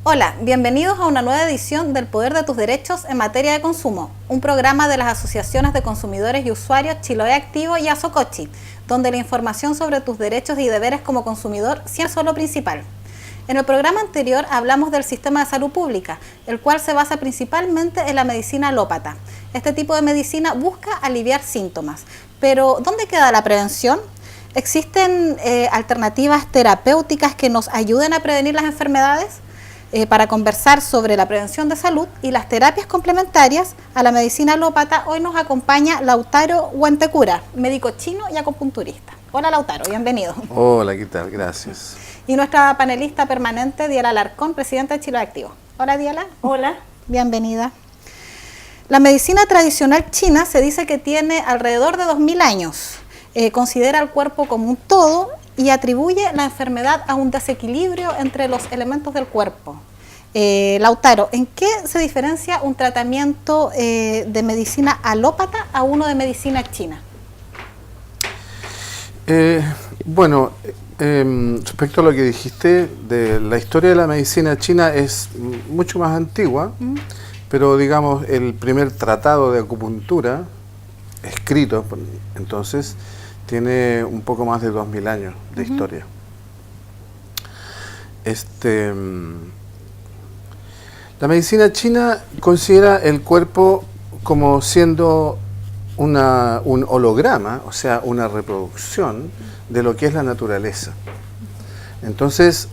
Hola, bienvenidos a una nueva edición del Poder de tus Derechos en materia de consumo, un programa de las asociaciones de consumidores y usuarios Chiloé Activo y Asocochi, donde la información sobre tus derechos y deberes como consumidor siempre es lo principal. En el programa anterior hablamos del sistema de salud pública, el cual se basa principalmente en la medicina alópata. Este tipo de medicina busca aliviar síntomas, pero ¿dónde queda la prevención? ¿Existen alternativas terapéuticas que nos ayuden a prevenir las enfermedades? Para conversar sobre la prevención de salud y las terapias complementarias a la medicina alópata, hoy nos acompaña Lautaro Huentecura, médico chino y acupunturista. Hola Lautaro, bienvenido. Hola, ¿qué tal? Gracias. Y nuestra panelista permanente, Diela Alarcón, presidenta de Chiloé Activo. Hola Diela. Hola. Bienvenida. La medicina tradicional china se dice que tiene alrededor de 2000 años. Considera el cuerpo como un todo y atribuye la enfermedad a un desequilibrio entre los elementos del cuerpo. Lautaro, ¿en qué se diferencia un tratamiento de medicina alópata a uno de medicina china? Respecto a lo que dijiste, de la historia de la medicina china es mucho más antigua, pero digamos el primer tratado de acupuntura escrito, entonces, tiene un poco más de 2000 años de historia. La medicina china considera el cuerpo como siendo un holograma, o sea, una reproducción de lo que es la naturaleza. Entonces,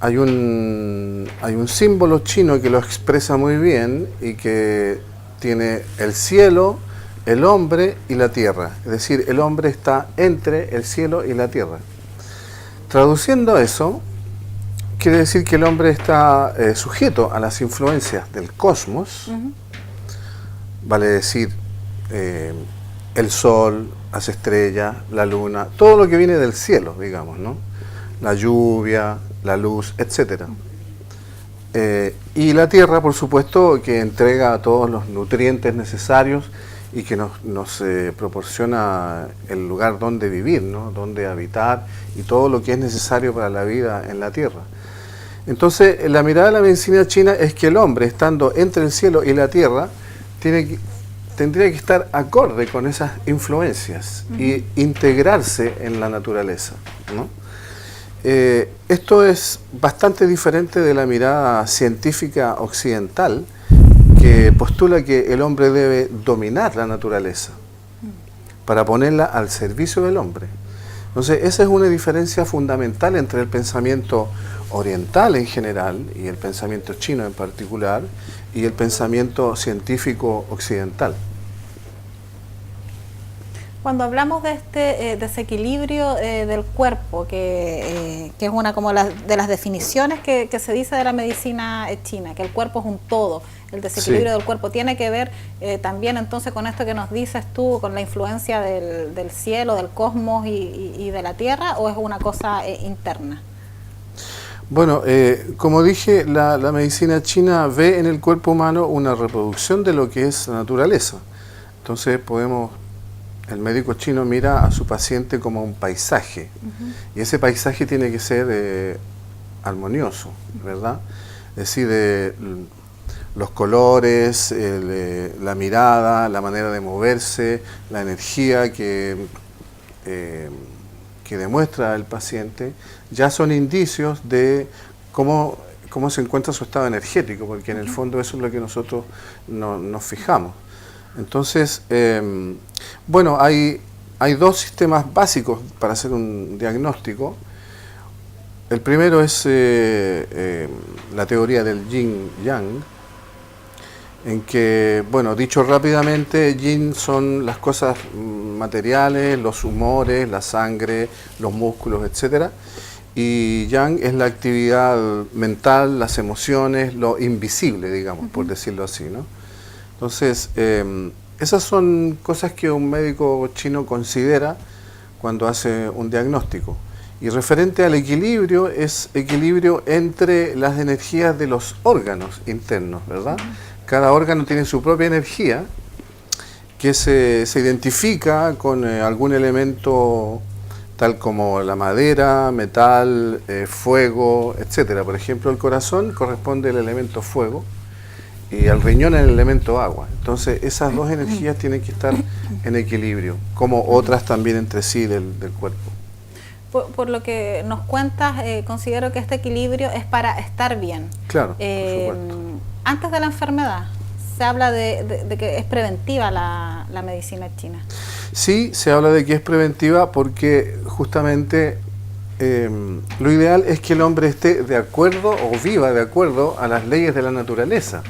hay un símbolo chino que lo expresa muy bien y que tiene el cielo, el hombre y la tierra, es decir, el hombre está entre el cielo y la tierra. Traduciendo eso, quiere decir que el hombre está sujeto a las influencias del cosmos, vale decir, el sol, las estrellas, la luna, todo lo que viene del cielo, digamos, ¿no? La lluvia, la luz, etc. Y la tierra, por supuesto, que entrega todos los nutrientes necesarios y que nos proporciona el lugar donde vivir, ¿no? Donde habitar y todo lo que es necesario para la vida en la tierra. Entonces, la mirada de la medicina china es que el hombre, estando entre el cielo y la tierra, tendría que estar acorde con esas influencias y integrarse en la naturaleza, ¿no? Esto es bastante diferente de la mirada científica occidental, que postula que el hombre debe dominar la naturaleza para ponerla al servicio del hombre. Entonces, esa es una diferencia fundamental entre el pensamiento oriental en general y el pensamiento chino en particular y el pensamiento científico occidental. Cuando hablamos de este desequilibrio del cuerpo, que es una como de las definiciones que se dice de la medicina china, que el cuerpo es un todo, el desequilibrio del cuerpo, ¿tiene que ver también entonces con esto que nos dices tú, con la influencia del cielo, del cosmos y de la tierra, o es una cosa interna? Bueno, como dije, la medicina china ve en el cuerpo humano una reproducción de lo que es la naturaleza. Entonces el médico chino mira a su paciente como un paisaje, y ese paisaje tiene que ser armonioso, ¿verdad? Es decir, los colores, la mirada, la manera de moverse, la energía que demuestra el paciente, ya son indicios de cómo se encuentra su estado energético, porque en el fondo eso es lo que nosotros nos fijamos. Entonces, bueno, hay dos sistemas básicos para hacer un diagnóstico. El primero es la teoría del yin-yang, en que, bueno, dicho rápidamente, yin son las cosas materiales, los humores, la sangre, los músculos, etc. Y yang es la actividad mental, las emociones, lo invisible, digamos, por decirlo así, ¿no? Entonces, esas son cosas que un médico chino considera cuando hace un diagnóstico. Y referente al equilibrio, es equilibrio entre las energías de los órganos internos, ¿verdad? Cada órgano tiene su propia energía que se identifica con algún elemento tal como la madera, metal, fuego, etcétera. Por ejemplo, el corazón corresponde al elemento fuego y al riñón el elemento agua. Entonces esas dos energías tienen que estar en equilibrio, como otras también entre sí del cuerpo. Por lo que nos cuentas, considero que este equilibrio es para estar bien. Claro, por supuesto. Antes de la enfermedad, se habla de que es preventiva la medicina china. Sí, se habla de que es preventiva porque justamente lo ideal es que el hombre esté de acuerdo o viva de acuerdo a las leyes de la naturaleza.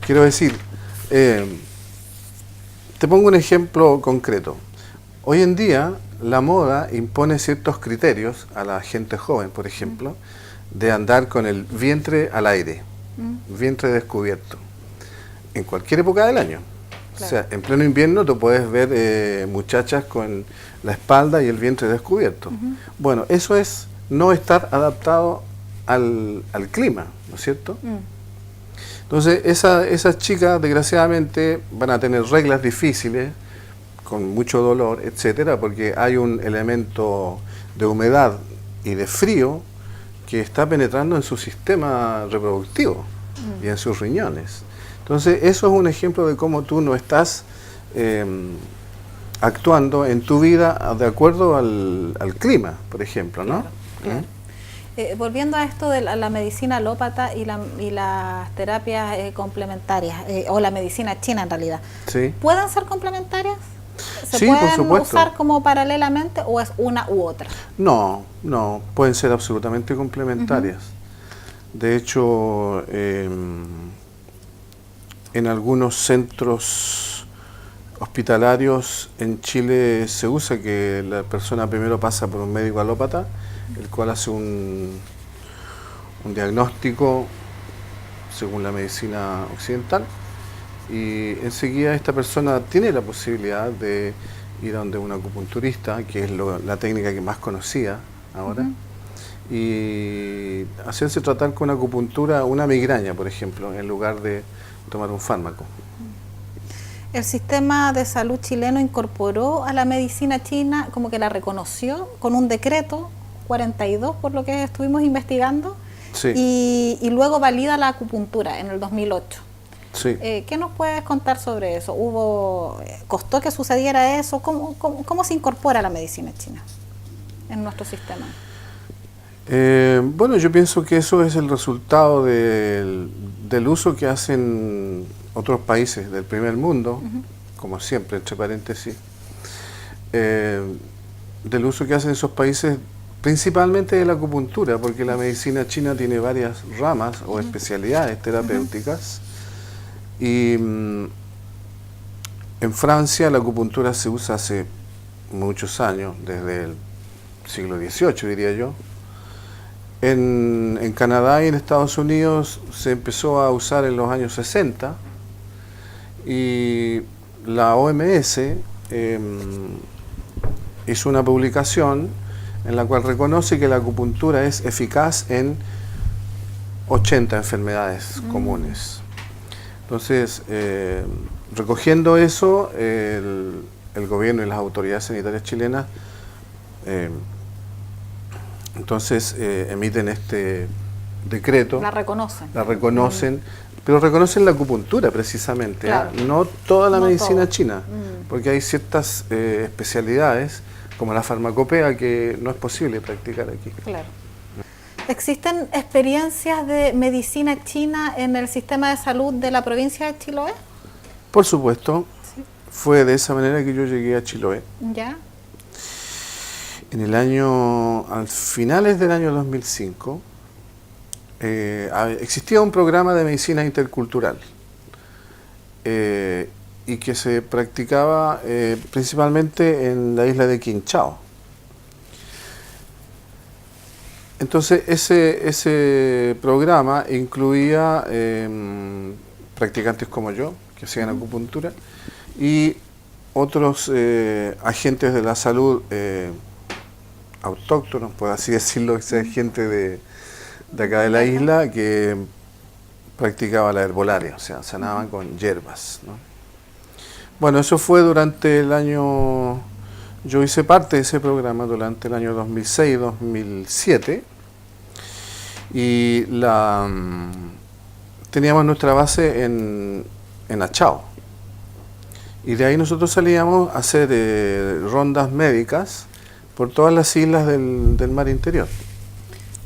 Quiero decir, te pongo un ejemplo concreto. Hoy en día la moda impone ciertos criterios a la gente joven, por ejemplo, de andar con el vientre al aire, vientre descubierto, en cualquier época del año. Claro. O sea, en pleno invierno tú puedes ver muchachas con la espalda y el vientre descubierto. Bueno, eso es no estar adaptado al clima, ¿no es cierto? Entonces, esas chicas, desgraciadamente, van a tener reglas difíciles, con mucho dolor, etcétera, porque hay un elemento de humedad y de frío que está penetrando en su sistema reproductivo y en sus riñones. Entonces, eso es un ejemplo de cómo tú no estás actuando en tu vida de acuerdo al clima, por ejemplo, ¿no? Claro, claro. Volviendo a esto de la medicina alópata y las terapias complementarias, o la medicina china en realidad, ¿sí? ¿Pueden ser complementarias? ¿Se sí, pueden por supuesto. usar como paralelamente o es una u otra? No, no, pueden ser absolutamente complementarias. De hecho, en algunos centros hospitalarios en Chile se usa que la persona primero pasa por un médico alópata, el cual hace un diagnóstico según la medicina occidental, y enseguida esta persona tiene la posibilidad de ir a donde un acupunturista, que es la técnica que más conocía ahora, y hacerse tratar con acupuntura una migraña, por ejemplo, en lugar de tomar un fármaco. ¿El sistema de salud chileno incorporó a la medicina china, como que la reconoció con un decreto 42, por lo que estuvimos investigando? Sí. Y luego valida la acupuntura en el 2008. Sí. ¿Qué nos puedes contar sobre eso? ¿Costó que sucediera eso? ¿Cómo se incorpora la medicina china en nuestro sistema? Bueno, yo pienso que eso es el resultado del uso que hacen otros países del primer mundo, como siempre, entre paréntesis, del uso que hacen esos países, principalmente de la acupuntura, porque la medicina china tiene varias ramas o especialidades terapéuticas. Y en Francia la acupuntura se usa hace muchos años, desde el siglo XVIII, diría yo. En Canadá y en Estados Unidos se empezó a usar en los años 60 y la OMS hizo una publicación en la cual reconoce que la acupuntura es eficaz en 80 enfermedades comunes. Entonces, recogiendo eso, el gobierno y las autoridades sanitarias chilenas entonces emiten este decreto. La reconocen. La reconocen, pero reconocen la acupuntura precisamente, claro. No toda la medicina china, porque hay ciertas especialidades, como la farmacopea, que no es posible practicar aquí. Claro. ¿Existen experiencias de medicina china en el sistema de salud de la provincia de Chiloé? Por supuesto. Sí. Fue de esa manera que yo llegué a Chiloé. ¿Ya? En el a finales del año 2005, existía un programa de medicina intercultural y que se practicaba principalmente en la isla de Quinchao. Entonces ese programa incluía practicantes como yo, que hacían acupuntura, y otros agentes de la salud autóctonos, por así decirlo, gente de acá de la isla, que practicaba la herbolaria, o sea, sanaban con hierbas, ¿no? Bueno, eso fue durante el año Yo hice parte de ese programa durante el año 2006-2007 y teníamos nuestra base en Achao. Y de ahí nosotros salíamos a hacer rondas médicas por todas las islas del mar interior.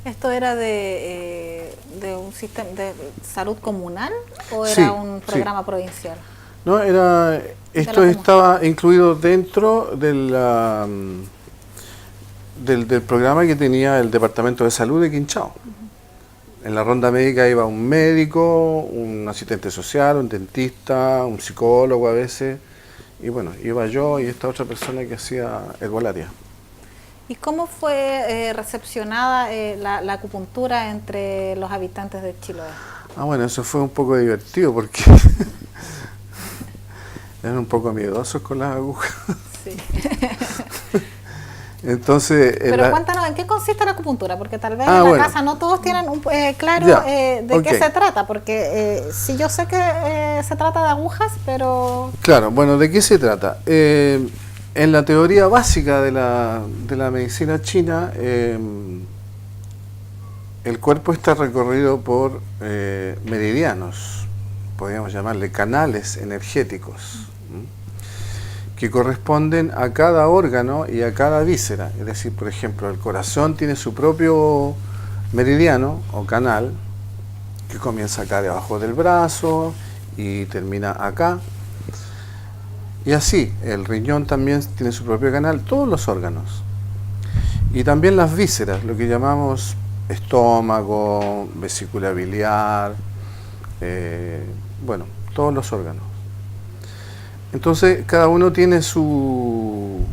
¿Esto era de un sistema de salud comunal o era Sí, un programa sí. provincial? No, esto comuna. estaba incluido dentro del programa que tenía el Departamento de Salud de Quinchao. En la ronda médica iba un médico, un asistente social, un dentista, un psicólogo a veces, y bueno, iba yo y esta otra persona que hacía herbolaria. ¿Y cómo fue recepcionada la acupuntura entre los habitantes de Chiloé? Bueno, eso fue un poco divertido porque eran un poco miedosos con las agujas. Sí. Entonces, Pero cuéntanos, ¿en qué consiste la acupuntura? Porque tal vez en la bueno. casa no todos tienen claro Ya, de qué ok. se trata, porque sí yo sé que se trata de agujas, pero... Claro, bueno, ¿de qué se trata? En la teoría básica de la medicina china, el cuerpo está recorrido por meridianos, podríamos llamarle canales energéticos, que corresponden a cada órgano y a cada víscera. Es decir, por ejemplo, el corazón tiene su propio meridiano o canal, que comienza acá debajo del brazo y termina acá. Y así, el riñón también tiene su propio canal, todos los órganos. Y también las vísceras, lo que llamamos estómago, vesícula biliar, bueno, todos los órganos. Entonces, cada uno tiene su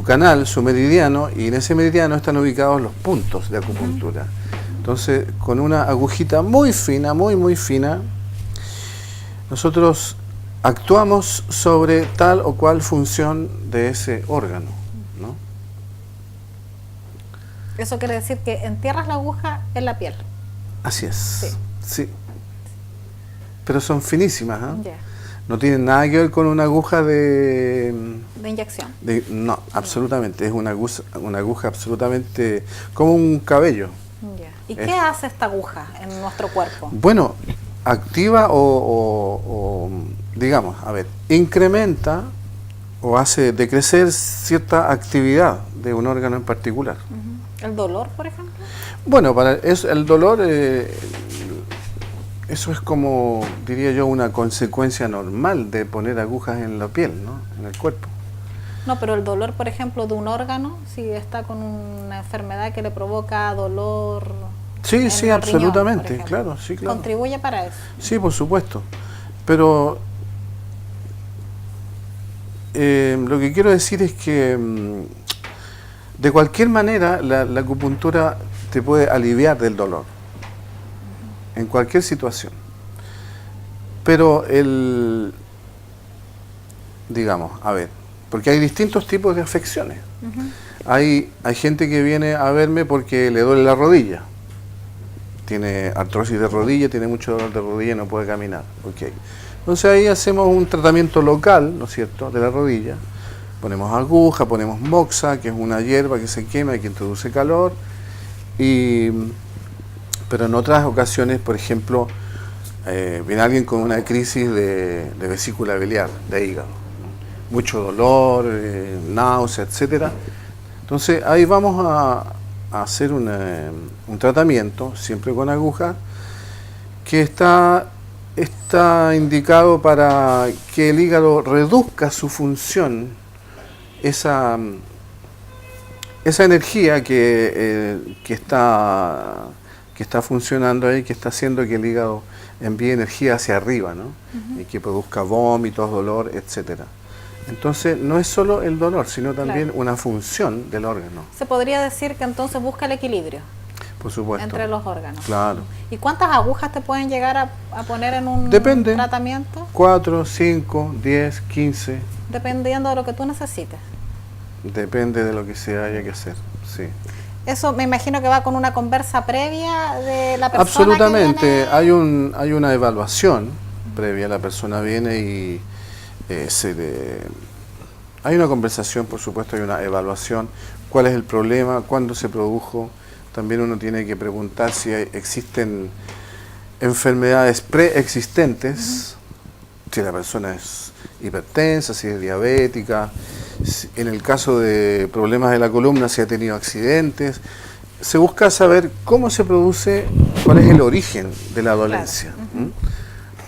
canal, su meridiano, y en ese meridiano están ubicados los puntos de acupuntura. Entonces, con una agujita muy fina, muy fina, nosotros actuamos sobre tal o cual función de ese órgano, ¿no? Eso quiere decir que entierras la aguja en la piel. Así es. Sí. Sí. Pero son finísimas, ¿eh? Ya. No tienen nada que ver con una aguja De inyección. no, absolutamente. Es una aguja absolutamente como un cabello. Ya. ¿Y qué hace esta aguja en nuestro cuerpo? Bueno, activa o digamos, a ver, incrementa o hace decrecer cierta actividad de un órgano en particular. ¿El dolor, por ejemplo? Bueno, el dolor, eso es como, diría yo, una consecuencia normal de poner agujas en la piel, ¿no? En el cuerpo. No, pero el dolor, por ejemplo, de un órgano, si está con una enfermedad que le provoca dolor... Sí, sí, el absolutamente, riñón, por ejemplo, claro, sí, claro. ¿contribuye para eso? Sí, por supuesto. Pero lo que quiero decir es que de cualquier manera la acupuntura te puede aliviar del dolor en cualquier situación. Pero digamos, a ver, porque hay distintos tipos de afecciones. Hay gente que viene a verme porque le duele la rodilla. Tiene artrosis de rodilla, tiene mucho dolor de rodilla y no puede caminar. Okay. Entonces ahí hacemos un tratamiento local, ¿no es cierto?, de la rodilla. Ponemos aguja, ponemos moxa, que es una hierba que se quema y que introduce calor. Pero en otras ocasiones, por ejemplo, viene alguien con una crisis de vesícula biliar, de hígado, ¿no? Mucho dolor, náusea, etcétera. Entonces ahí vamos a hacer un tratamiento, siempre con aguja, que está indicado para que el hígado reduzca su función, esa energía que está funcionando ahí, que está haciendo que el hígado envíe energía hacia arriba, ¿no? Y que produzca vómitos, dolor, etcétera. Entonces, no es solo el dolor, sino también una función del órgano. Se podría decir que entonces busca el equilibrio Por supuesto. entre los órganos. Claro. ¿Y cuántas agujas te pueden llegar a poner en un Depende. tratamiento? 4, 5, 10, 15. Dependiendo de lo que tú necesites. Depende de lo que se haya que hacer, sí. Eso me imagino que va con una conversa previa de la persona. Absolutamente. Que viene... Hay una evaluación previa. La persona viene y Hay una conversación, por supuesto, hay una evaluación, cuál es el problema, cuándo se produjo. También uno tiene que preguntar si existen enfermedades preexistentes, si la persona es hipertensa, si es diabética, en el caso de problemas de la columna, si ha tenido accidentes. Se busca saber cómo se produce, cuál es el origen de la dolencia, claro.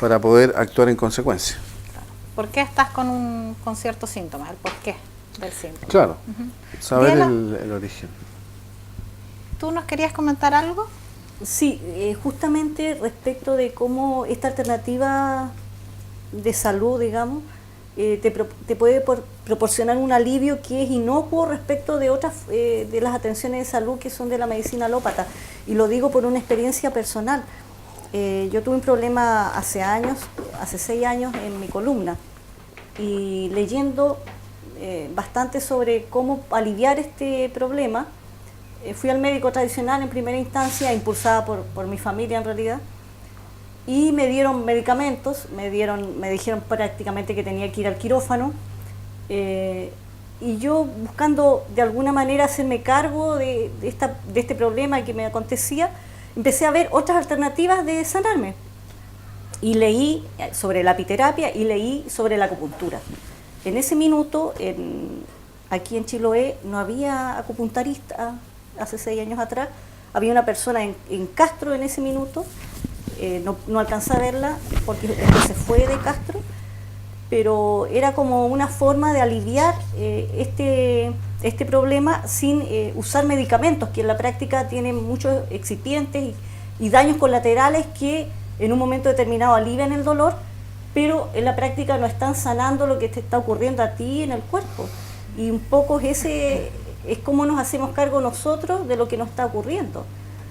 Para poder actuar en consecuencia. Claro. ¿Por qué estás con ciertos síntomas? El porqué del síntoma. Claro, saber el origen. ¿Tú nos querías comentar algo? Sí, justamente respecto de cómo esta alternativa de salud, digamos, te puede proporcionar un alivio que es inocuo respecto de otras de las atenciones de salud que son de la medicina alópata. Y lo digo por una experiencia personal. Yo tuve un problema hace 6 años en mi columna, y leyendo bastante sobre cómo aliviar este problema, fui al médico tradicional en primera instancia, impulsada por mi familia en realidad, y me dieron medicamentos, me dijeron prácticamente que tenía que ir al quirófano, y yo, buscando de alguna manera hacerme cargo de este problema que me acontecía, empecé a ver otras alternativas de sanarme, y leí sobre la apiterapia y leí sobre la acupuntura. En ese minuto, aquí en Chiloé no había acupunturista. Hace 6 años atrás había una persona en Castro en ese minuto, no alcancé a verla porque se fue de Castro, pero era como una forma de aliviar este problema sin usar medicamentos, que en la práctica tienen muchos excipientes y daños colaterales que en un momento determinado alivian el dolor, pero en la práctica no están sanando lo que te está ocurriendo a ti en el cuerpo. Y un poco es cómo nos hacemos cargo nosotros de lo que nos está ocurriendo,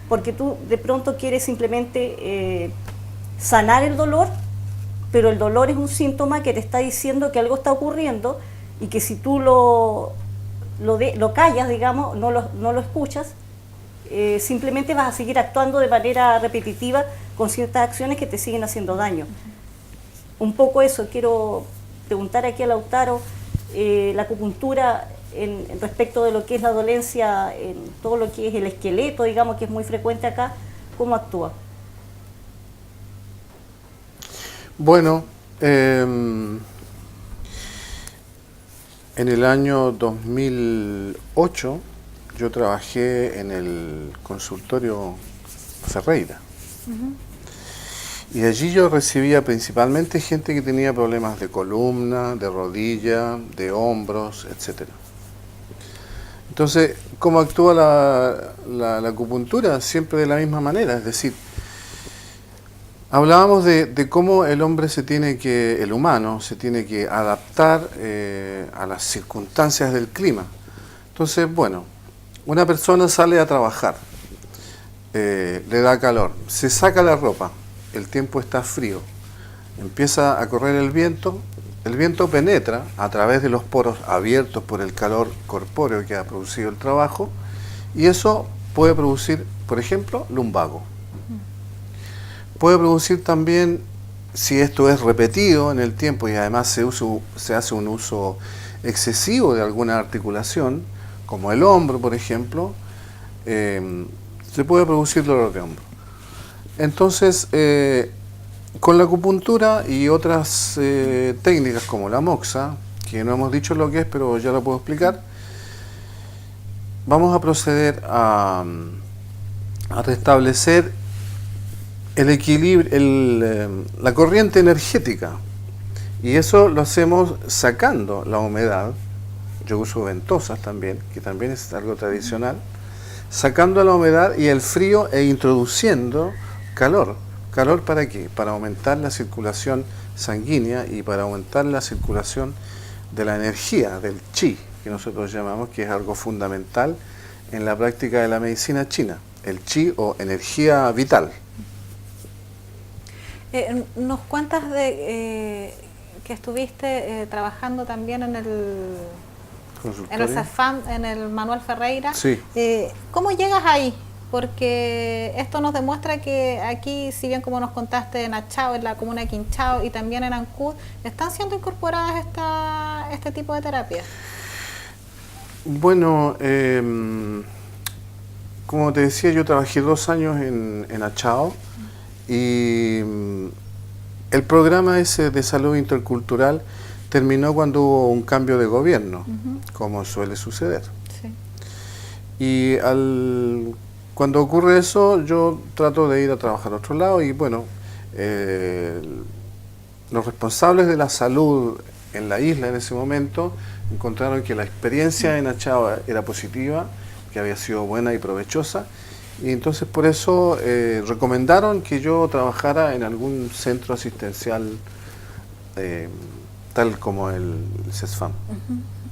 porque tú de pronto quieres simplemente sanar el dolor, pero el dolor es un síntoma que te está diciendo que algo está ocurriendo, y que si tú lo callas, digamos, no lo escuchas, simplemente vas a seguir actuando de manera repetitiva con ciertas acciones que te siguen haciendo daño. Un poco eso quiero preguntar aquí a Lautaro. La acupuntura en respecto de lo que es la dolencia, en todo lo que es el esqueleto, digamos, que es muy frecuente acá, ¿cómo actúa? Bueno, en el año 2008 yo trabajé en el consultorio Ferreira. Y allí yo recibía principalmente gente que tenía problemas de columna, de rodilla, de hombros, etcétera. Entonces, ¿cómo actúa la acupuntura? Siempre de la misma manera, es decir, hablábamos de cómo el hombre el humano se tiene que adaptar a las circunstancias del clima. Entonces, bueno, una persona sale a trabajar, le da calor, se saca la ropa, el tiempo está frío, empieza a correr el viento penetra a través de los poros abiertos por el calor corpóreo que ha producido el trabajo, y eso puede producir, por ejemplo, lumbago. Puede producir también, si esto es repetido en el tiempo y además se hace un uso excesivo de alguna articulación, como el hombro, por ejemplo, se puede producir dolor de hombro. Entonces, con la acupuntura y otras técnicas como la moxa, que no hemos dicho lo que es, pero ya lo puedo explicar, vamos a proceder a restablecer el equilibrio, la corriente energética, y eso lo hacemos sacando la humedad. Yo uso ventosas también, que también es algo tradicional, sacando la humedad y el frío e introduciendo calor. ¿Calor para qué? Para aumentar la circulación sanguínea y para aumentar la circulación de la energía, del chi, que nosotros llamamos, que es algo fundamental en la práctica de la medicina china, el chi o energía vital. Nos cuentas de que estuviste trabajando también en el CEFAM, en el Manuel Ferreira. Sí. ¿Cómo llegas ahí? porque esto nos demuestra que aquí, si bien como nos contaste en Achao, en la comuna de Quinchao y también en Ancud, están siendo incorporadas este tipo de terapias. Bueno, como te decía, yo trabajé 2 años en Achao y el programa ese de salud intercultural terminó cuando hubo un cambio de gobierno, como suele suceder. Sí. Y cuando ocurre eso, yo trato de ir a trabajar a otro lado y bueno, los responsables de la salud en la isla en ese momento encontraron que la experiencia en Achao era positiva, que había sido buena y provechosa, y entonces por eso recomendaron que yo trabajara en algún centro asistencial tal como el CESFAM.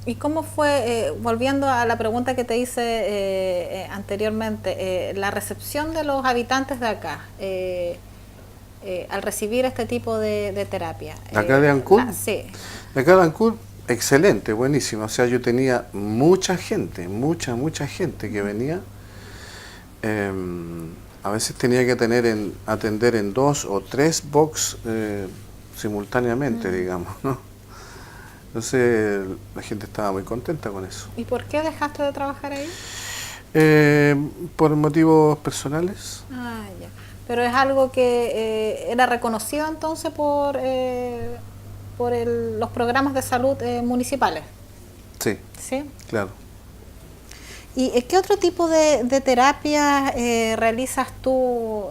¿Y cómo fue, volviendo a la pregunta que te hice anteriormente, la recepción de los habitantes de acá al recibir este tipo de terapia? ¿Acá de Ancud? Sí. Acá de Ancud, excelente, buenísimo. O sea, yo tenía mucha gente que venía. A veces tenía que atender en 2 o 3 box simultáneamente, digamos, ¿no? Entonces la gente estaba muy contenta con eso. ¿Y por qué dejaste de trabajar ahí? Por motivos personales. Ah, ya. Pero es algo que era reconocido entonces por los programas de salud municipales. Sí, ¿Sí? claro. ¿Y qué otro tipo de terapias realizas tú?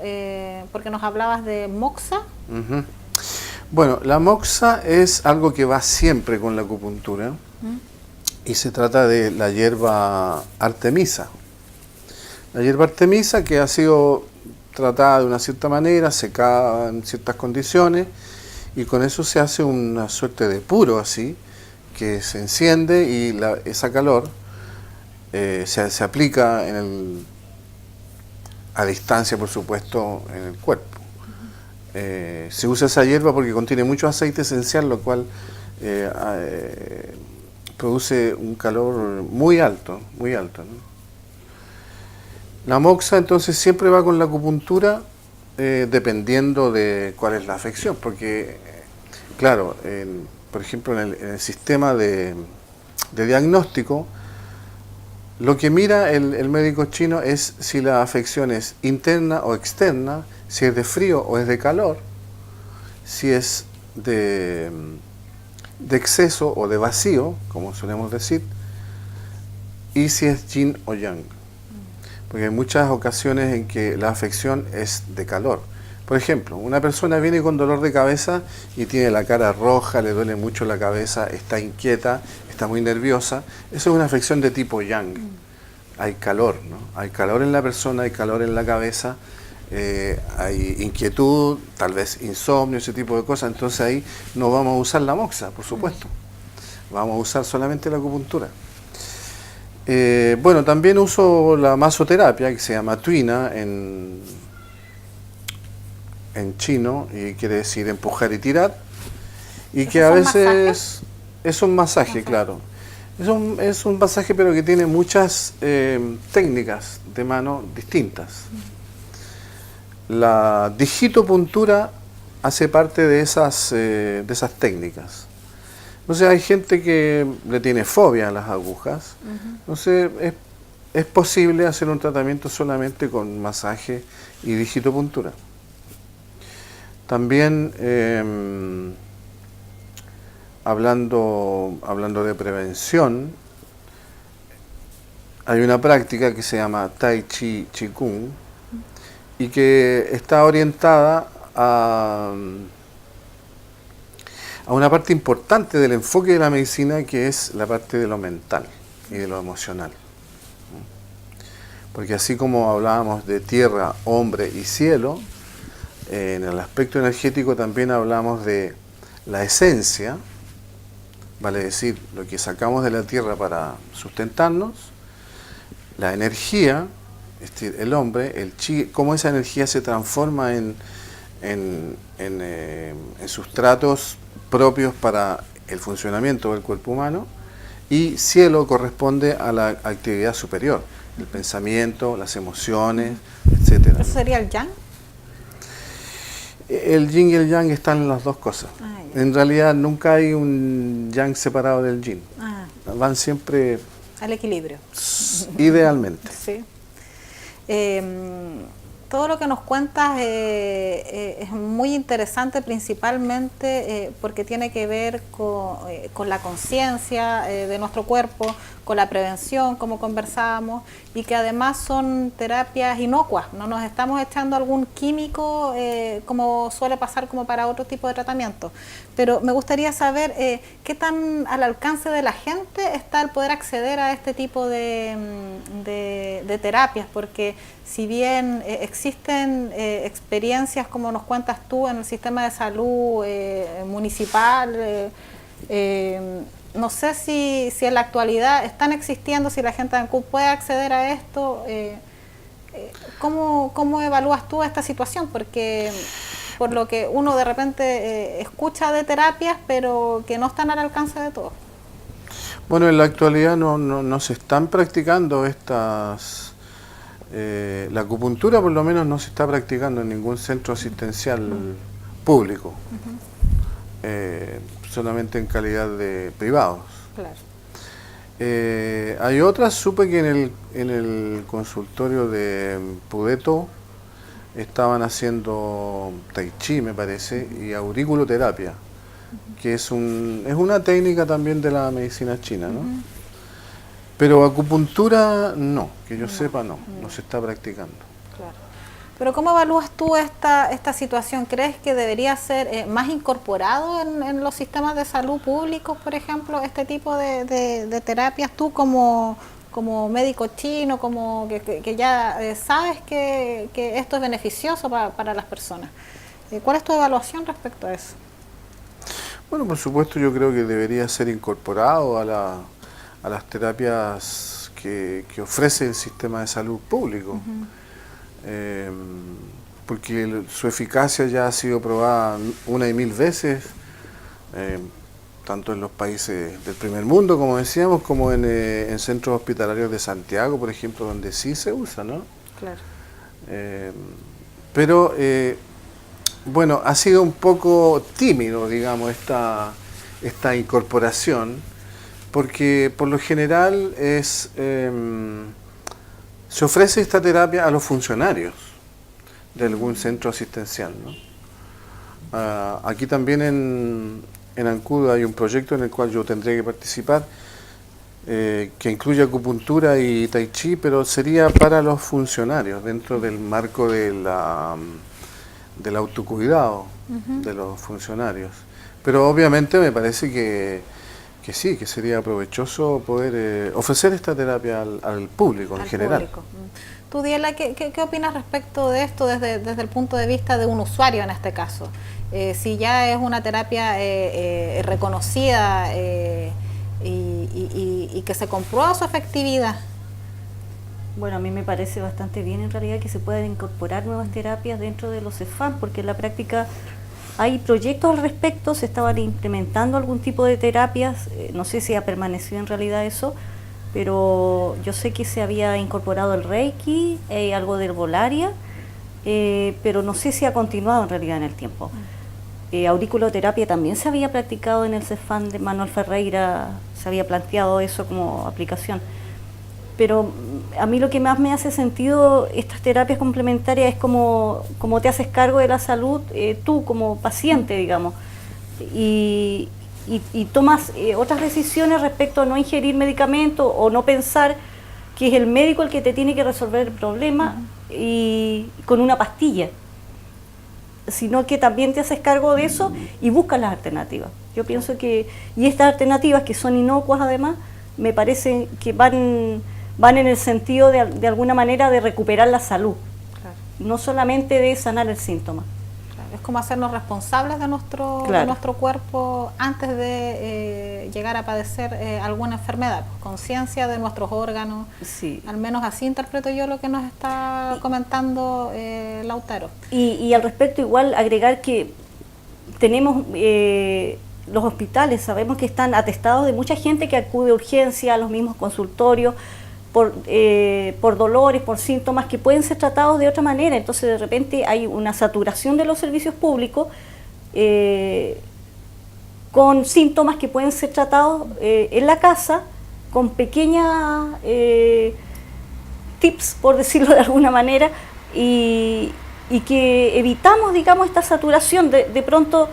Porque nos hablabas de moxa. Uh-huh. Bueno, la moxa es algo que va siempre con la acupuntura y se trata de la hierba artemisa. La hierba artemisa que ha sido tratada de una cierta manera, secada en ciertas condiciones y con eso se hace una suerte de puro así, que se enciende y esa calor se aplica a distancia, por supuesto, en el cuerpo. Se usa esa hierba porque contiene mucho aceite esencial, lo cual produce un calor muy alto, ¿no? La moxa entonces siempre va con la acupuntura dependiendo de cuál es la afección, porque claro, por ejemplo en el sistema de diagnóstico, lo que mira el médico chino es si la afección es interna o externa, si es de frío o es de calor, si es de exceso o de vacío, como solemos decir, y si es yin o yang. Porque hay muchas ocasiones en que la afección es de calor. Por ejemplo, una persona viene con dolor de cabeza y tiene la cara roja, le duele mucho la cabeza, está inquieta, está muy nerviosa. Eso es una afección de tipo yang. Hay calor, ¿no? Hay calor en la persona, hay calor en la cabeza, hay inquietud, tal vez insomnio, ese tipo de cosas. Entonces ahí no vamos a usar la moxa, por supuesto. Vamos a usar solamente la acupuntura. Bueno, también uso la masoterapia, que se llama tuina en chino, y quiere decir empujar y tirar, y que a veces es un masaje, claro. Es un masaje, pero que tiene muchas técnicas de mano distintas. La digitopuntura hace parte de esas técnicas. Entonces hay gente que le tiene fobia a las agujas. Entonces es posible hacer un tratamiento solamente con masaje y digitopuntura. También hablando de prevención, hay una práctica que se llama Tai Chi Qigong y que está orientada a una parte importante del enfoque de la medicina, que es la parte de lo mental y de lo emocional. Porque así como hablábamos de tierra, hombre y cielo, en el aspecto energético también hablamos de la esencia, vale decir, lo que sacamos de la tierra para sustentarnos, la energía, el hombre, el chi, cómo esa energía se transforma en sustratos propios para el funcionamiento del cuerpo humano, y cielo corresponde a la actividad superior, el pensamiento, las emociones, etcétera. ¿Eso sería el yang? El yin y el yang están en las dos cosas. Ya. En realidad nunca hay un yang separado del yin. Van siempre Al equilibrio. idealmente. Sí. Todo lo que nos cuentas es muy interesante, principalmente porque tiene que ver con la conciencia de nuestro cuerpo, con la prevención, como conversábamos, y que además son terapias inocuas. No nos estamos echando algún químico como suele pasar como para otro tipo de tratamiento. Pero me gustaría saber qué tan al alcance de la gente está el poder acceder a este tipo de terapias, porque si bien existen experiencias como nos cuentas tú en el sistema de salud municipal, no sé si en la actualidad están existiendo, si la gente de Ancud puede acceder a esto. ¿Cómo evalúas tú esta situación? Porque por lo que uno de repente escucha de terapias, pero que no están al alcance de todos. Bueno, en la actualidad no se están practicando estas... la acupuntura por lo menos no se está practicando en ningún centro asistencial público, solamente en calidad de privados. Claro. Hay otras, supe que en el consultorio de Pudeto estaban haciendo tai chi, me parece, y auriculoterapia, que es una técnica también de la medicina china, ¿no? Pero acupuntura no, que yo sepa no se está practicando. Claro. Pero ¿cómo evalúas tú esta situación? ¿Crees que debería ser más incorporado en los sistemas de salud públicos, por ejemplo, este tipo de terapias? Tú como médico chino, como que ya sabes que esto es beneficioso para las personas. ¿Cuál es tu evaluación respecto a eso? Bueno, por supuesto yo creo que debería ser incorporado a las terapias que ofrece el sistema de salud público, porque su eficacia ya ha sido probada una y mil veces, tanto en los países del primer mundo, como decíamos, como en centros hospitalarios de Santiago, por ejemplo, donde sí se usa, ¿no? Claro. Pero, bueno, ha sido un poco tímido, digamos, esta incorporación, porque por lo general se ofrece esta terapia a los funcionarios de algún centro asistencial, ¿no? Aquí también en Ancud hay un proyecto en el cual yo tendré que participar, que incluye acupuntura y tai chi, pero sería para los funcionarios, dentro del marco del autocuidado de los funcionarios. Pero obviamente me parece que sí, que sería provechoso poder ofrecer esta terapia al público en general. Público. Tú, Diela, ¿qué opinas respecto de esto desde el punto de vista de un usuario en este caso? Si ya es una terapia reconocida y que se comprueba su efectividad. Bueno, a mí me parece bastante bien en realidad que se puedan incorporar nuevas terapias dentro de los CEFAM, porque en la práctica hay proyectos al respecto, se estaban implementando algún tipo de terapias, no sé si ha permanecido en realidad eso, pero yo sé que se había incorporado el Reiki, algo de herbolaria, pero no sé si ha continuado en realidad en el tiempo. Auriculoterapia también se había practicado en el CEFAM de Manuel Ferreira, se había planteado eso como aplicación. Pero a mí lo que más me hace sentido estas terapias complementarias es como te haces cargo de la salud tú como paciente, digamos, y tomas otras decisiones respecto a no ingerir medicamentos o no pensar que es el médico el que te tiene que resolver el problema y con una pastilla, sino que también te haces cargo de eso y buscas las alternativas. Yo pienso que, y estas alternativas que son inocuas además, me parece que van en el sentido de alguna manera de recuperar la salud, Claro. no solamente de sanar el síntoma. Claro. Es como hacernos responsables de nuestro cuerpo antes de llegar a padecer alguna enfermedad, conciencia de nuestros órganos. Sí. Al menos así interpreto yo lo que nos está comentando Lautaro. Y al respecto igual agregar que tenemos los hospitales, sabemos que están atestados de mucha gente que acude a urgencia, a los mismos consultorios, por dolores, por síntomas que pueden ser tratados de otra manera. Entonces de repente hay una saturación de los servicios públicos con síntomas que pueden ser tratados en la casa, con pequeñas tips, por decirlo de alguna manera, y que evitamos, digamos, esta saturación. De pronto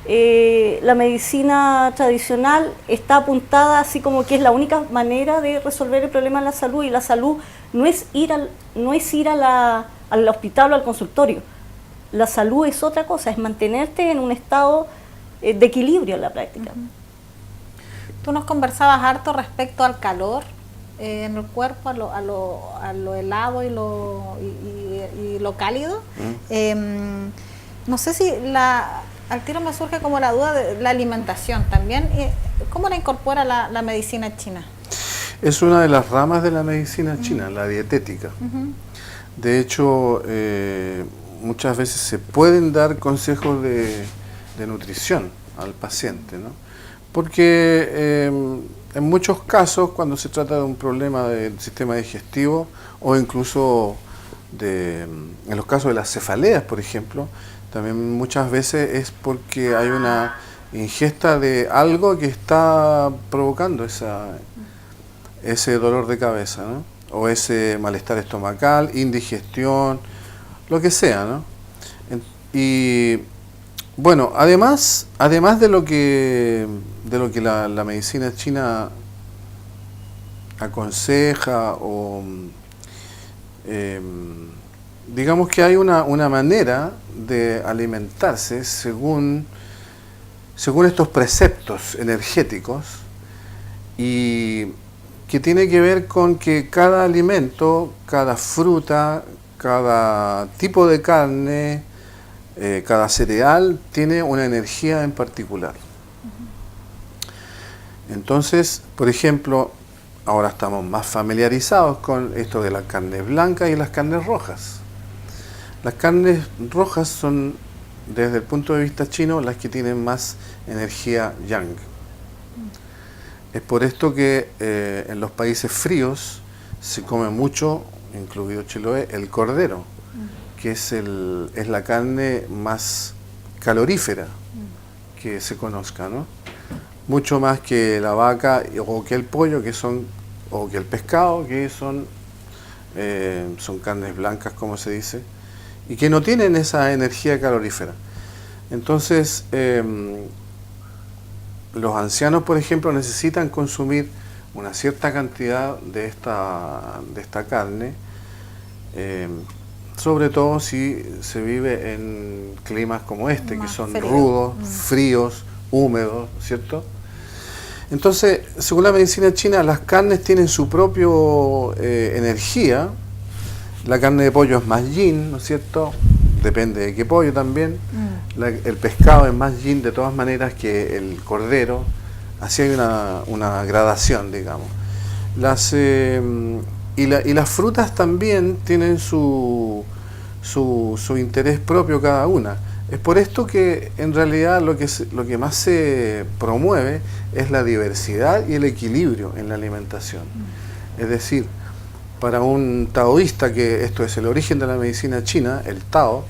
la medicina tradicional está apuntada así como que es la única manera de resolver el problema de la salud, y la salud no es ir al hospital o al consultorio. La salud es otra cosa, es mantenerte en un estado de equilibrio en la práctica. Tú nos conversabas harto respecto al calor en el cuerpo, a lo helado y lo cálido. No sé si al tiro me surge como la duda de la alimentación también. ¿Cómo la incorpora la medicina china? Es una de las ramas de la medicina china, la dietética. De hecho, muchas veces se pueden dar consejos de nutrición al paciente, ¿no? Porque en muchos casos, cuando se trata de un problema del sistema digestivo, o incluso en los casos de las cefaleas, por ejemplo, también muchas veces es porque hay una ingesta de algo que está provocando ese dolor de cabeza, ¿no? O ese malestar estomacal, indigestión, lo que sea, ¿no? Y bueno, además de lo que la medicina china aconseja, o digamos que hay una manera de alimentarse según estos preceptos energéticos, y que tiene que ver con que cada alimento, cada fruta, cada tipo de carne, cada cereal tiene una energía en particular. Entonces, por ejemplo, ahora estamos más familiarizados con esto de las carnes blancas y las carnes rojas. Las carnes rojas son, desde el punto de vista chino, las que tienen más energía yang. Es por esto que en los países fríos se come mucho, incluido Chiloé, el cordero, que es la carne más calorífera que se conozca, ¿no? Mucho más que la vaca o que el pollo, o que el pescado, que son carnes blancas, como se dice, y que no tienen esa energía calorífera. Entonces, los ancianos, por ejemplo, necesitan consumir una cierta cantidad de esta carne, sobre todo si se vive en climas como este, que son rudos, fríos, húmedos, ¿cierto? Entonces, según la medicina china, las carnes tienen su propia energía. La carne de pollo es más yin, ¿no es cierto? Depende de qué pollo también. El pescado es más yin de todas maneras que el cordero. Así hay una gradación, digamos. Y las frutas también tienen su interés propio cada una. Es por esto que en realidad lo que más se promueve es la diversidad y el equilibrio en la alimentación. Es decir, para un taoísta, que esto es el origen de la medicina china, el Tao,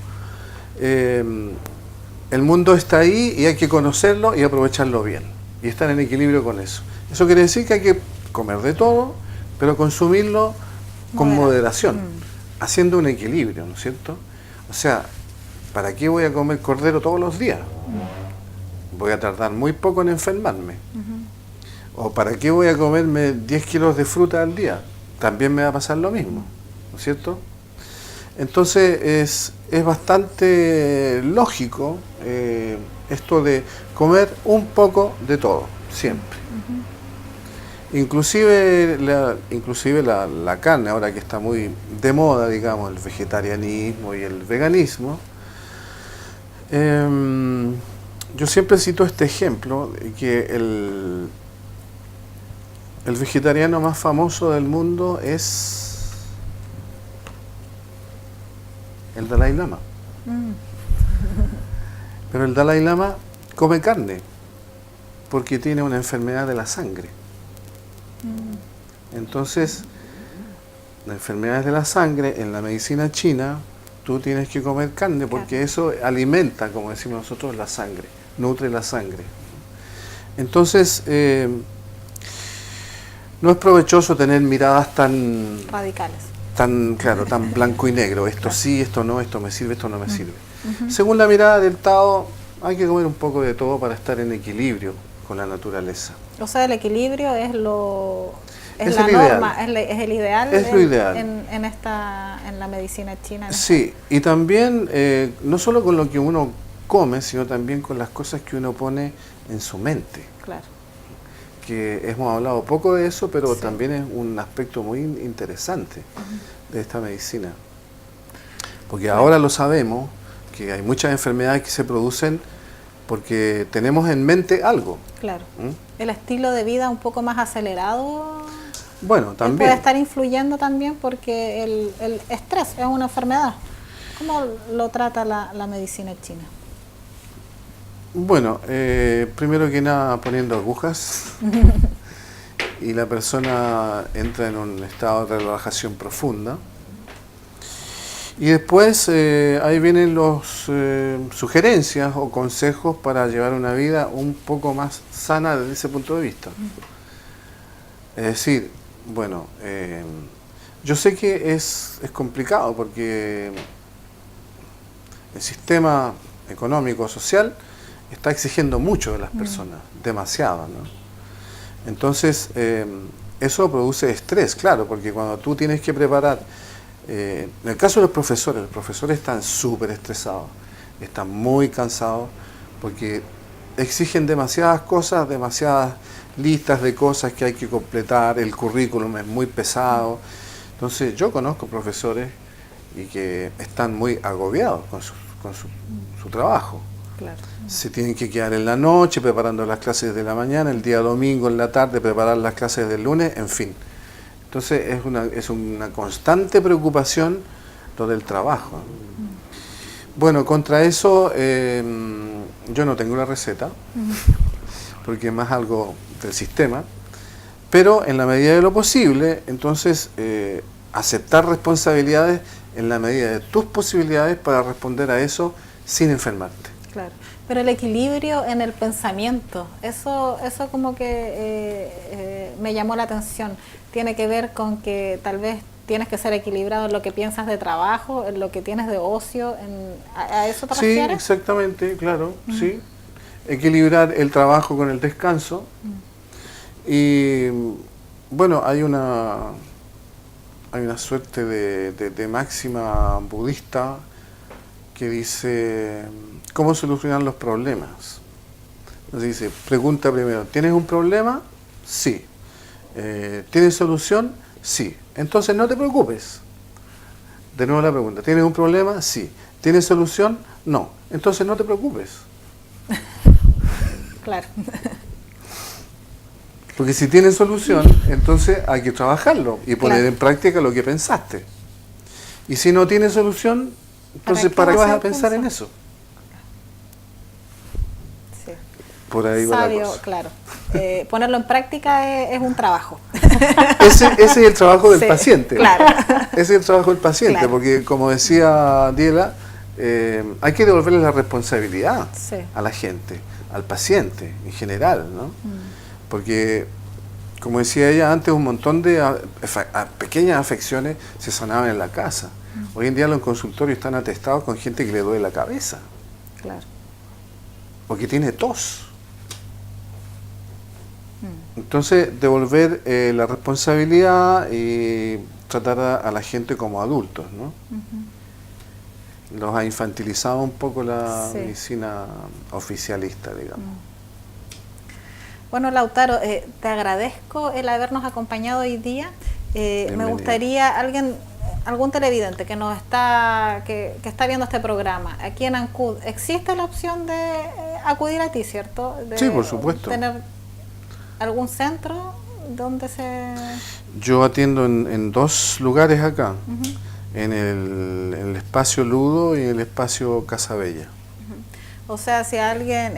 el mundo está ahí y hay que conocerlo y aprovecharlo bien, y estar en equilibrio con eso. Eso quiere decir que hay que comer de todo, pero consumirlo con moderación, haciendo un equilibrio, ¿no es cierto? O sea, ¿para qué voy a comer cordero todos los días? Voy a tardar muy poco en enfermarme. ¿O para qué voy a comerme 10 kilos de fruta al día? También me va a pasar lo mismo, ¿no es cierto? Entonces es bastante lógico esto de comer un poco de todo, siempre. Inclusive la carne, ahora que está muy de moda, digamos, el vegetarianismo y el veganismo. Yo siempre cito este ejemplo, que el vegetariano más famoso del mundo es el Dalai Lama. Pero el Dalai Lama come carne porque tiene una enfermedad de la sangre. Entonces, enfermedades de la sangre, en la medicina china, tú tienes que comer carne porque eso alimenta, como decimos nosotros, la sangre, nutre la sangre. Entonces, no es provechoso tener miradas tan radicales, tan blanco y negro, esto sí, esto no, esto me sirve, esto no me sirve. Según la mirada del Tao, hay que comer un poco de todo para estar en equilibrio con la naturaleza. O sea, el equilibrio es Es la el norma, ideal. es el ideal, Es lo ideal. en la medicina china. Sí, y también no solo con lo que uno come, sino también con las cosas que uno pone en su mente. Claro. Que hemos hablado poco de eso, pero también es un aspecto muy interesante de esta medicina. Porque ahora lo sabemos, que hay muchas enfermedades que se producen porque tenemos en mente algo. Claro. El estilo de vida un poco más acelerado. Bueno, también. Puede estar influyendo también porque el estrés es una enfermedad. ¿Cómo lo trata la medicina china? Bueno, primero que nada poniendo agujas y la persona entra en un estado de relajación profunda. Y después ahí vienen las sugerencias o consejos para llevar una vida un poco más sana desde ese punto de vista. Es decir, bueno, yo sé que es complicado porque el sistema económico, social, está exigiendo mucho de las personas, demasiado, ¿no? Entonces, eso produce estrés, claro, porque cuando tú tienes que preparar, en el caso de los profesores están súper estresados, están muy cansados, porque exigen demasiadas cosas, demasiadas listas de cosas que hay que completar, el currículum es muy pesado. Entonces, yo conozco profesores y que están muy agobiados con su trabajo. Claro. Se tienen que quedar en la noche preparando las clases de la mañana, el día domingo en la tarde preparar las clases del lunes, en fin. Entonces es una constante preocupación lo del trabajo. Bueno, contra eso yo no tengo la receta, porque es más algo del sistema, pero en la medida de lo posible, entonces aceptar responsabilidades en la medida de tus posibilidades para responder a eso sin enfermarte. Claro, pero el equilibrio en el pensamiento, eso como que me llamó la atención. Tiene que ver con que tal vez tienes que ser equilibrado en lo que piensas de trabajo, en lo que tienes de ocio, ¿a eso te refieres? Sí, exactamente, claro, sí. Equilibrar el trabajo con el descanso. Y bueno, hay una suerte de máxima budista que dice, ¿cómo solucionar los problemas? Entonces dice, pregunta primero, ¿tienes un problema? Sí. ¿Tienes solución? Sí. Entonces no te preocupes. De nuevo la pregunta, ¿tienes un problema? Sí. ¿Tienes solución? No. Entonces no te preocupes. Claro. Porque si tienes solución, entonces hay que trabajarlo y poner en práctica lo que pensaste. Y si no tienes solución, entonces ¿para qué vas a pensar en eso? Sí. Por ahí va Sabio, la cosa. claro. Ponerlo en práctica es un trabajo. Ese es el trabajo del paciente. Claro. Ese es el trabajo del paciente, Claro. porque como decía Diela, hay que devolverle la responsabilidad a la gente, al paciente en general, ¿no? Porque, como decía ella antes, un montón de pequeñas afecciones se sanaban en la casa. Hoy en día los consultorios están atestados con gente que le duele la cabeza. Claro. O que tiene tos. Entonces, devolver la responsabilidad y tratar a la gente como adultos, ¿no? Los ha infantilizado un poco la medicina oficialista, digamos. Bueno, Lautaro, te agradezco el habernos acompañado hoy día. Me gustaría algún televidente que nos está viendo este programa aquí en Ancud, ¿existe la opción de acudir a ti, cierto? Sí, por supuesto. ¿Tener algún centro donde se...? Yo atiendo en dos lugares acá, en el espacio Ludo y en el espacio Casa Bella. O sea, si alguien,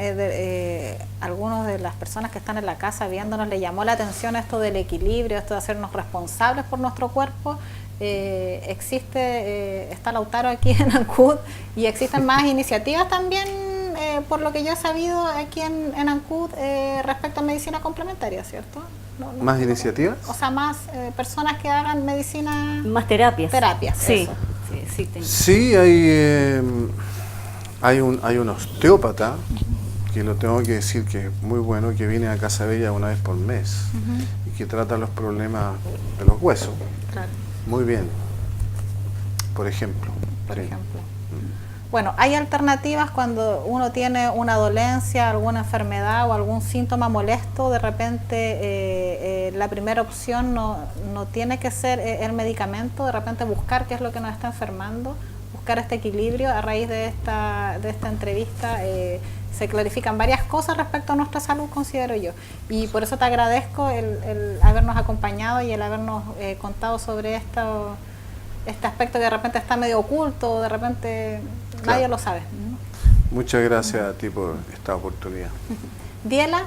algunos de las personas que están en la casa viéndonos le llamó la atención esto del equilibrio, esto de hacernos responsables por nuestro cuerpo, está Lautaro aquí en Ancud y existen más iniciativas también, por lo que yo he sabido aquí en Ancud, respecto a medicina complementaria, ¿cierto? ¿Más iniciativas? O sea, más personas que hagan medicina... Más terapias. Terapias, sí. eso. Sí, hay un osteópata, que lo tengo que decir que es muy bueno, que viene a Casa Bella una vez por mes y que trata los problemas de los huesos. Claro. Muy bien, por ejemplo. Por ejemplo. Bueno, hay alternativas cuando uno tiene una dolencia, alguna enfermedad o algún síntoma molesto. De repente la primera opción no tiene que ser el medicamento, de repente buscar qué es lo que nos está enfermando, buscar este equilibrio. A raíz de esta entrevista se clarifican varias cosas respecto a nuestra salud, considero yo. Y por eso te agradezco el habernos acompañado y el habernos contado sobre este aspecto que de repente está medio oculto, de repente nadie lo sabe, ¿no? Muchas gracias a ti por esta oportunidad. Diela,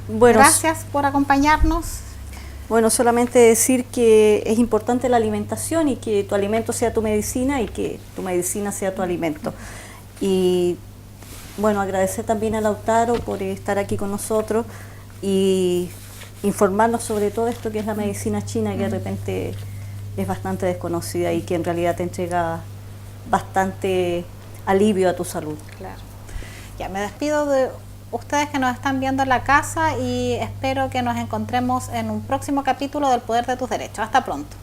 Bueno, gracias por acompañarnos. Bueno, solamente decir que es importante la alimentación y que tu alimento sea tu medicina y que tu medicina sea tu alimento. Y bueno, agradecer también a Lautaro por estar aquí con nosotros y informarnos sobre todo esto que es la medicina china, que de repente es bastante desconocida y que en realidad te entrega bastante alivio a tu salud. Claro. Ya me despido de ustedes que nos están viendo en la casa y espero que nos encontremos en un próximo capítulo del Poder de tus Derechos. Hasta pronto.